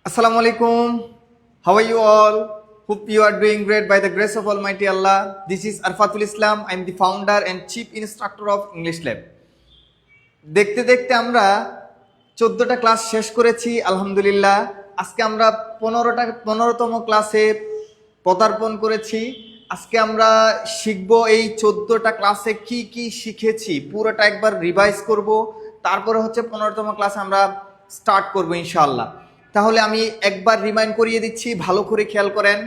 Assalamu alaikum. How are you all? Hope you are doing great by the grace of Almighty Allah. This is Arfatul Islam. I am the founder and chief instructor of English Lab. দেখতে দেখতে আমরা 14টা class শেষ করেছি আলহামদুলিল্লাহ। আজকে আমরা 15তম ক্লাসে পদার্পণ করেছি। আজকে আমরা শিখব এই 14টা ক্লাসে কি কি শিখেছি পুরোটা একবার রিভাইজ করব, তারপরে হচ্ছে 15তম ক্লাস আমরা স্টার্ট করব ইনশাআল্লাহ। তাহলে আমি একবার রিমাইন্ড করিয়ে দিচ্ছি, ভালো করে খেয়াল করেন।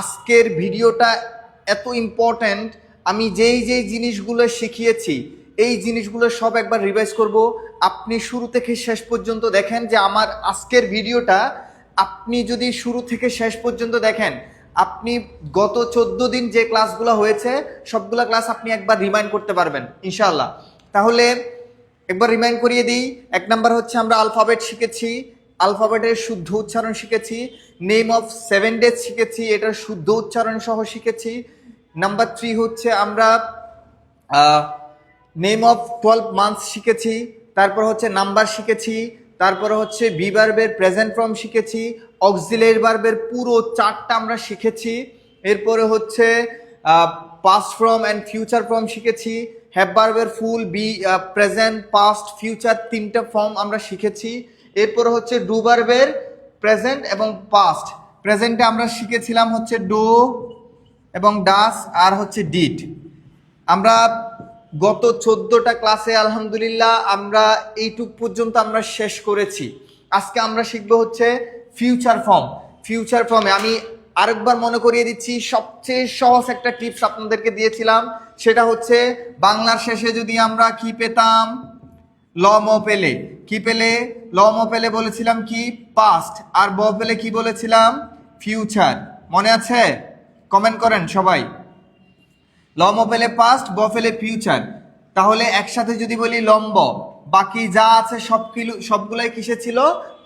আজকের ভিডিওটা এত ইম্পর্ট্যান্ট, আমি যেই জিনিসগুলো শিখিয়েছি এই জিনিসগুলো সব একবার রিভাইজ করব। আপনি শুরু থেকে শেষ পর্যন্ত দেখেন যে আমার আজকের ভিডিওটা আপনি যদি শুরু থেকে শেষ পর্যন্ত দেখেন, আপনি গত 14 দিন যে ক্লাসগুলো হয়েছে সবগুলা ক্লাস আপনি একবার রিমাইন্ড করতে পারবেন ইনশাআল্লাহ। তাহলে একবার রিমাইন্ড করিয়ে দিই। 1 নাম্বার হচ্ছে আমরা আলফাবেট শিখেছি, আলফাবেটের শুদ্ধ উচ্চারণ শিখেছি। নেম অফ 7 ডেজ শিখেছি, এটার শুদ্ধ উচ্চারণ সহ শিখেছি। নাম্বার 3 হচ্ছে আমরা নেম অফ 12 মান্থস শিখেছি। তারপর হচ্ছে নাম্বার শিখেছি। তারপরে হচ্ছে বি ভার্বের প্রেজেন্ট ফর্ম শিখেছি। অক্সিলারি ভার্বের পুরো 4টা আমরা শিখেছি। এরপরে হচ্ছে past form and future form শিখেছি। হ্যাভ ভার্বের ফুল, বি, প্রেজেন্ট, পাস্ট, ফিউচার 3টা ফর্ম আমরা শিখেছি। এরপরে হচ্ছে ডু ভার্বের প্রেজেন্ট এবং পাস্ট। প্রেজেন্টে আমরা শিখেছিলাম হচ্ছে ডু এবং ডাস আর হচ্ছে ডিড। আমরা গত 14টা ক্লাসে আলহামদুলিল্লাহ আমরা এইটুক পর্যন্ত আমরা শেষ করেছি। আজকে আমরা শিখবো হচ্ছে ফিউচার ফর্ম। ফিউচার ফর্মে আমি আরেকবার মনে করিয়ে দিচ্ছি, সবচেয়ে সহজ একটা টিপস আপনাদেরকে দিয়েছিলাম, সেটা হচ্ছে বাংলার শেষে যদি আমরা কি পেতাম, ল ম পেলে, কি পেলে, ল ম পেলে বলেছিলাম কি পাস্ট, আর ব পেলে কি বলেছিলাম ফিউচার। মনে আছে? কমেন্ট করেন সবাই। ল ম পেলে পাস্ট, ব পেলে ফিউচার। তাহলে একসাথে যদি বলি লম্ব, বাকি যা আছে সবগুলাই কিসে ছিল?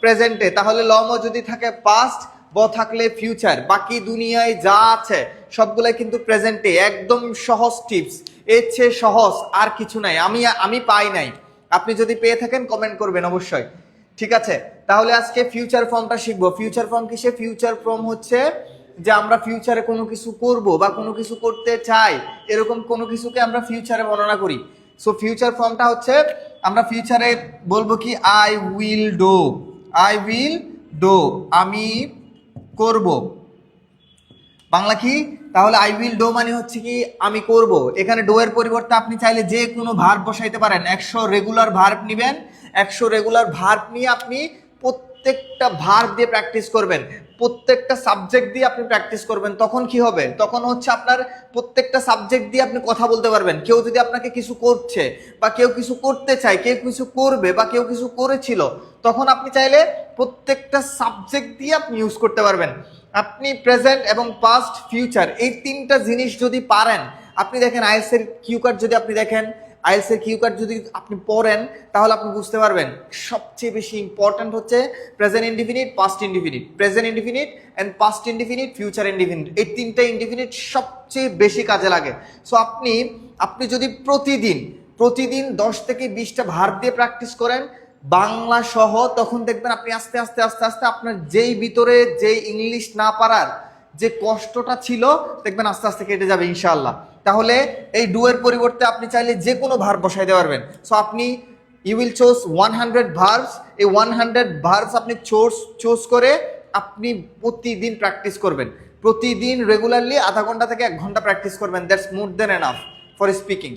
প্রেজেন্টে। তাহলে ল ম যদি থাকে পাস্ট, ব থাকলে ফিউচার, বাকি দুনিয়ায় যা আছে সবগুলাই কিন্তু প্রেজেন্টে। একদম সহজ টিপস, এর চেয়ে সহজ আর কিছু নাই, আমি পাই নাই। আপনি যদি পেয়ে থাকেন কমেন্ট করবেন অবশ্যই, ঠিক আছে? তাহলে আজকে ফিউচার ফর্মটা শিখবো। ফিউচার ফর্ম কিসে? ফিউচার ফর্ম হচ্ছে যে আমরা ফিউচারে কোনো কিছু করব বা কোনো কিছু করতে চাই, এরকম কোনো কিছুকে আমরা ফিউচারে বর্ণনা করি। সো ফিউচার ফর্মটা হচ্ছে আমরা ফিউচারে বলবো কি I will do, I will do, আমি করব। বাংলা কি? তাহলে আই উইল ডু মানে হচ্ছে কি আমি করব। এখানে ডো এর পরিবর্তে আপনি চাইলে যে কোনো ভার্ব বসাইতে পারেন। 100 রেগুলার ভার্ব নেবেন, 100 রেগুলার ভার্ব নিয়ে আপনি প্রত্যেকটা ভার্ব দিয়ে প্র্যাকটিস করবেন, প্রত্যেকটা সাবজেক্ট দিয়ে আপনি প্র্যাকটিস করবেন। তখন কি হবে? তখন হচ্ছে আপনার প্রত্যেকটা সাবজেক্ট দিয়ে আপনি কথা বলতে পারবেন। কেউ যদি আপনাকে কিছু করছে বা কেউ কিছু করতে চায়, কেউ কিছু করবে বা কেউ কিছু করেছিল, তখন আপনি চাইলে প্রত্যেকটা সাবজেক্ট দিয়ে আপনি ইউজ করতে পারবেন। আপনি প্রেজেন্ট এবং পাস্ট, ফিউচার এই 3টা জিনিস যদি পারেন, আপনি দেখেন আইএলটিএস এর কিউ কার্ড যদি আপনি দেখেন, আইএলটিএস এর কিউ কার্ড যদি আপনি পড়েন, তাহলে আপনি বুঝতে পারবেন সবচেয়ে বেশি ইম্পর্ট্যান্ট হচ্ছে present indefinite, past indefinite, present indefinite and past indefinite, future indefinite. এই 3টা ইনডিফিনিট সবচেয়ে বেশি কাজে লাগে। সো আপনি যদি প্রতিদিন 10 থেকে 20টা ভার্ব দিয়ে প্র্যাকটিস করেন বাংলা সহ, তখন দেখবেন আপনি আস্তে আস্তে আস্তে আস্তে আপনার যেই ভিতরে যেই ইংলিশ না পারার যে কষ্টটা ছিল, দেখবেন আস্তে আস্তে কেটে যাবে ইনশাআল্লাহ। তাহলে এই ডু এর পরিবর্তে আপনি চাইলে যে কোনো ভার্ব বসাইতে পারবেন। সো আপনি ইউ উইল চুজ 100 ভার্বস। এই 100 ভার্বস আপনি চুজ করে আপনি প্রতিদিন প্র্যাকটিস করবেন। প্রতিদিন রেগুলারলি আধা ঘন্টা থেকে 1 ঘন্টা প্র্যাকটিস করবেন। That's more than enough for speaking.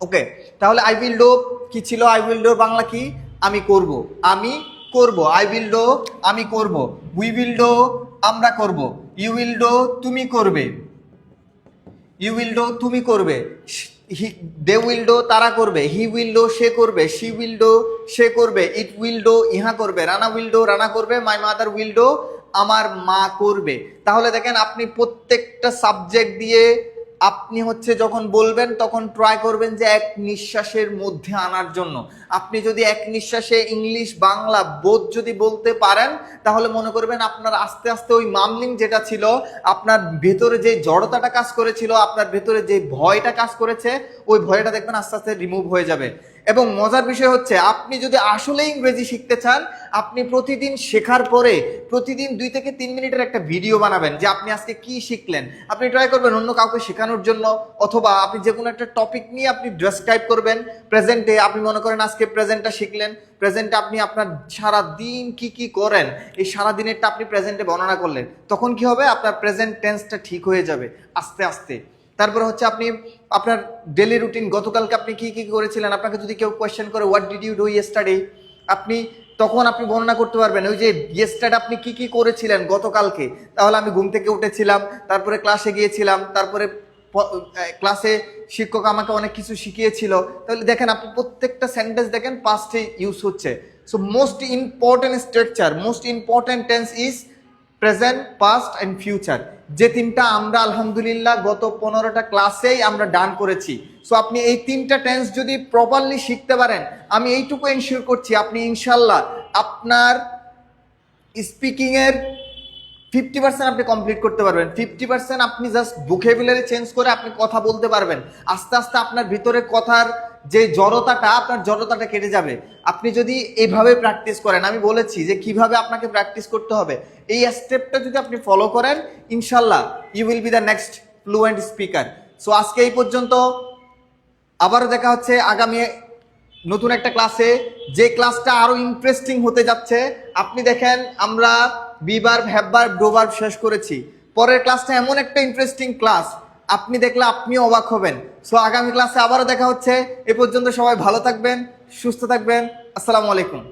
Okay, তাহলে আই উইল ডু কি ছিল? আই উইল ডু বাংলা কি? আমি করব, আমি করব। আই উইল ডু আমি করব, উই উইল ডু আমরা করব, ইউ উইল ডু তুমি করবে, ইউ উইল ডু তুমি করবে, দে উইল ডু তারা করবে, হি উইল ডু সে করবে, শি উইল ডু সে করবে, ইট উইল ডু ইহা করবে, রানা উইল ডু রানা করবে, মাই মাদার উইল ডু আমার মা করবে। তাহলে দেখেন আপনি প্রত্যেকটা সাবজেক্ট দিয়ে আপনি হচ্ছে যখন বলবেন তখন ট্রাই করবেন যে এক নিঃশ্বাসের মধ্যে আনার জন্য। আপনি যদি এক নিঃশ্বাসে ইংলিশ বাংলা বোধ যদি বলতে পারেন, তাহলে মনে করবেন আপনার আস্তে আস্তে ওই মামলিং যেটা ছিল, আপনার ভেতরে যে জড়তাটা কাজ করেছিল, আপনার ভেতরে যে ভয়টা কাজ করেছে, ওই ভয়টা দেখবেন আস্তে আস্তে রিমুভ হয়ে যাবে। এবং মজার বিষয় হচ্ছে আপনি যদি আসলে ইংরেজি শিখতে চান, আপনি প্রতিদিন শেখার পরে প্রতিদিন 2 থেকে 3 মিনিটের একটা ভিডিও বানাবেন যে আপনি আজকে কি শিখলেন। আপনি ট্রাই করবেন অন্য কাউকে শেখানোর জন্য, অথবা আপনি যে কোনো একটা টপিক নিয়ে আপনি ডেসক্রাইব করবেন প্রেজেন্টে। আপনি মনে করেন আজকে প্রেজেন্টটা শিখলেন, প্রেজেন্টে আপনি আপনার সারা দিন কি কি করেন এই সারা দিনেরটা আপনি প্রেজেন্টে বর্ণনা করলেন। তখন কি হবে, আপনার প্রেজেন্ট টেন্সটা ঠিক হয়ে যাবে আস্তে আস্তে। তারপরে হচ্ছে আপনি আপনার ডেলি রুটিন, গতকালকে আপনি কি কি করেছিলেন, আপনাকে যদি কেউ কোয়েশ্চেন করে what did you do yesterday, আপনি তখন আপনি বর্ণনা করতে পারবেন ওই যে ইয়েস্টারডে আপনি কি কি করেছিলেন গতকালকে। তাহলে আমি ঘুম থেকে উঠেছিলাম, তারপরে ক্লাসে গিয়েছিলাম, তারপরে ক্লাসে শিক্ষক আমাকে অনেক কিছু শিখিয়েছিল। তাহলে দেখেন আপনি প্রত্যেকটা সেন্টেন্স দেখেন পাস্টে ইউজ হচ্ছে। So most important structure, most important tense is present, past and future. যে তিনটা আমরা আলহামদুলিল্লাহ গত 15টা ক্লাসেই আমরা ডান করেছি। সো আপনি এই 3টা টেন্স যদি প্রপারলি শিখতে পারেন, আমি এইটুকু এনশিওর করছি আপনি ইনশাল্লাহ আপনার স্পিকিংয়ের 50% আপনি কমপ্লিট করতে পারবেন। 50% আপনি জাস্ট ভোকাবুলারি চেঞ্জ করে আপনি কথা বলতে পারবেন। আস্তে আস্তে আপনার ভিতরে কথার যে জড়তাটা, আপনার জড়তাটা কেটে যাবে আপনি যদি এইভাবে প্র্যাকটিস করেন। আমি বলেছি যে কিভাবে আপনাকে প্র্যাকটিস করতে হবে, এই স্টেপটা যদি আপনি ফলো করেন ইনশাল্লাহ you will be the next fluent speaker. So আজকে এই পর্যন্ত, আবারও দেখা হচ্ছে আগামী নতুন একটা ক্লাসে, যে ক্লাসটা আরো ইন্টারেস্টিং হতে যাচ্ছে। আপনি দেখেন আমরা be verb, have verb, do verb শেষ করেছি। পরের ক্লাসটা এমন একটা ইন্টারেস্টিং ক্লাস, আপনি দেখলে আপনিও অবাক হবেন। সো আগামী ক্লাসে আবারও দেখা হচ্ছে। এ পর্যন্ত সবাই ভালো থাকবেন, সুস্থ থাকবেন। আসসালামু আলাইকুম।